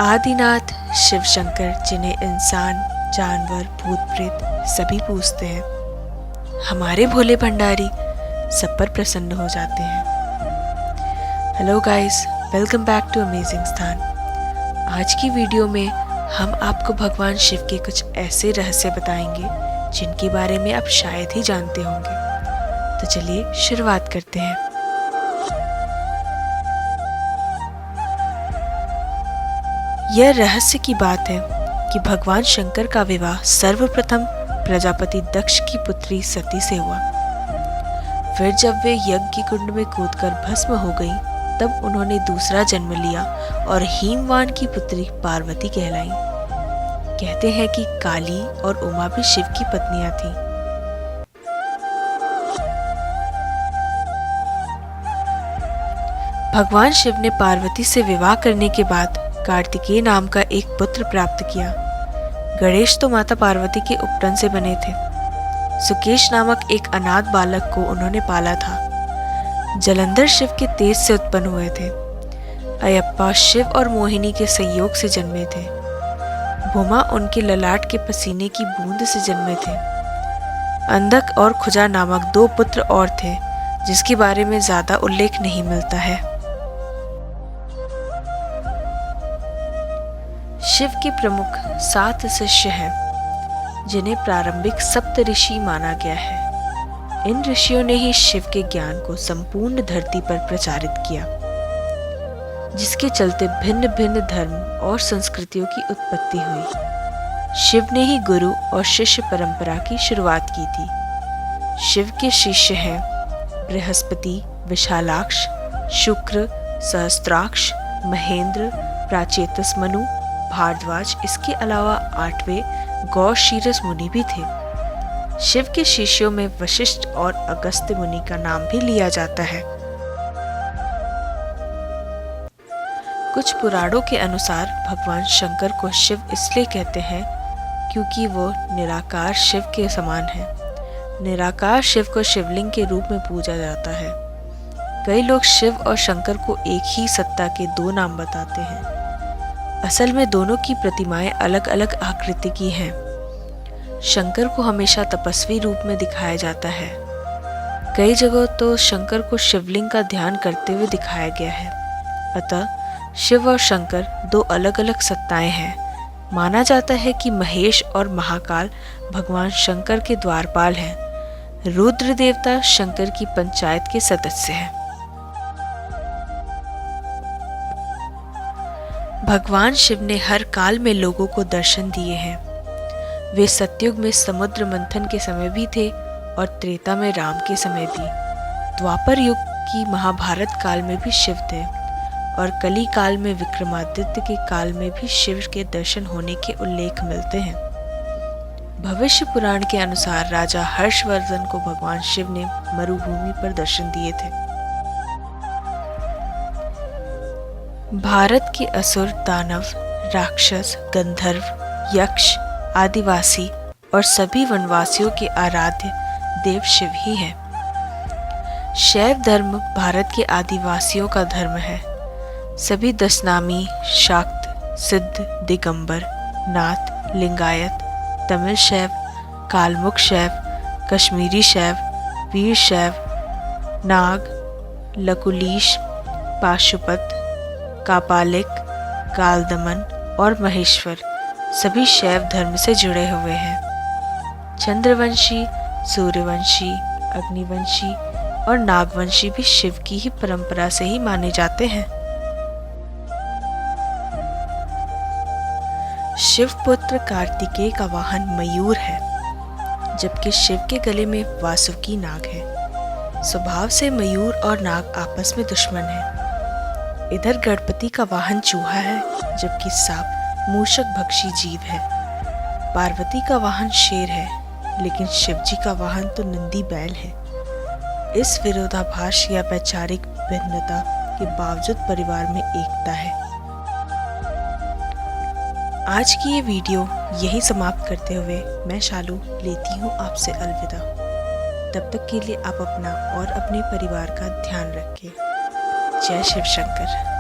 आदिनाथ शिव शंकर, जिन्हें इंसान, जानवर, भूत प्रेत सभी पूजते हैं, हमारे भोले भंडारी सब पर प्रसन्न हो जाते हैं। Hello guys, welcome back to amazing स्थान। आज की वीडियो में हम आपको भगवान शिव के कुछ ऐसे रहस्य बताएंगे जिनके बारे में आप शायद ही जानते होंगे। तो चलिए शुरुआत करते हैं। यह रहस्य की बात है कि भगवान शंकर का विवाह सर्वप्रथम प्रजापति दक्ष की पुत्री सती से हुआ। फिर जब वे यज्ञ कुंड में कूदकर भस्म हो गईं, तब उन्होंने दूसरा जन्म लिया और हिमवान की पुत्री पार्वती कहलाई। कहते हैं कि काली और उमा भी शिव की पत्नियां थीं। भगवान शिव ने पार्वती से विवाह करने के बाद कार्तिकेय नाम का एक पुत्र प्राप्त किया। गणेश तो माता पार्वती के उपटन से बने थे। सुकेश नामक एक अनाथ बालक को उन्होंने पाला था। जलंधर शिव के तेज से उत्पन्न हुए थे। अयप्पा शिव और मोहिनी के संयोग से जन्मे थे। भूमा उनके ललाट के पसीने की बूंद से जन्मे थे। अंधक और खुजा नामक दो पुत्र और थे, जिसके बारे में ज्यादा उल्लेख नहीं मिलता है। शिव के प्रमुख 7 शिष्य हैं, जिन्हें प्रारंभिक सप्त ऋषि माना गया है। इन ऋषियों ने ही शिव के ज्ञान को संपूर्ण धरती पर प्रचारित किया, जिसके चलते भिन्न भिन्न धर्म और संस्कृतियों की उत्पत्ति हुई। शिव ने ही गुरु और शिष्य परंपरा की शुरुआत की थी। शिव के शिष्य हैं बृहस्पति, विशालाक्ष, शुक्र, सहस्त्राक्ष, महेंद्र, प्राचेतस मनु, भारद्वाज। इसके अलावा 8वें गौशीरस मुनि भी थे। शिव के शिष्यों में वशिष्ठ और अगस्त्य मुनि का नाम भी लिया जाता है। कुछ पुराणों के अनुसार भगवान शंकर को शिव इसलिए कहते हैं क्योंकि वो निराकार शिव के समान है। निराकार शिव को शिवलिंग के रूप में पूजा जाता है। कई लोग शिव और शंकर को एक ही सत्ता के 2 नाम बताते हैं। असल में दोनों की प्रतिमाएं अलग अलग आकृति की हैं। शंकर को हमेशा तपस्वी रूप में दिखाया जाता है। कई जगहों तो शंकर को शिवलिंग का ध्यान करते हुए दिखाया गया है। अतः शिव और शंकर 2 अलग अलग सत्ताएं हैं। माना जाता है कि महेश और महाकाल भगवान शंकर के द्वारपाल हैं। रुद्र देवता शंकर की पंचायत के सदस्य हैं। भगवान शिव ने हर काल में लोगों को दर्शन दिए हैं। वे सतयुग में समुद्र मंथन के समय भी थे और त्रेता में राम के समय भी। द्वापर युग की महाभारत काल में भी शिव थे और कली काल में विक्रमादित्य के काल में भी शिव के दर्शन होने के उल्लेख मिलते हैं। भविष्य पुराण के अनुसार राजा हर्षवर्धन को भगवान शिव ने मरुभूमि पर दर्शन दिए थे। भारत के असुर, दानव, राक्षस, गंधर्व, यक्ष, आदिवासी और सभी वनवासियों के आराध्य देव शिव ही हैं। शैव धर्म भारत के आदिवासियों का धर्म है। सभी दशनामी, शाक्त, सिद्ध, दिगंबर, नाथ, लिंगायत, तमिल शैव, कालमुख शैव, कश्मीरी शैव, वीर शैव, नाग, लकुलीश, पाशुपत, कापालिक, कालदमन और महेश्वर सभी शैव धर्म से जुड़े हुए हैं। चंद्रवंशी, सूर्यवंशी, अग्निवंशी और नागवंशी भी शिव की ही परंपरा से ही माने जाते हैं। शिव पुत्र कार्तिकेय का वाहन मयूर है, जबकि शिव के गले में वासुकी नाग है। स्वभाव से मयूर और नाग आपस में दुश्मन हैं। इधर गणपति का वाहन चूहा है, जबकि सांप मूषक भक्षी जीव है। पार्वती का वाहन शेर है, लेकिन शिवजी का वाहन तो नंदी बैल है। इस विरोधाभास या वैचारिक भिन्नता के बावजूद परिवार में एकता है। आज की ये वीडियो यही समाप्त करते हुए मैं शालू लेती हूँ आपसे अलविदा। तब तक के लिए आप अपना और अपने परिवार का ध्यान रखें। जय शिव शंकर।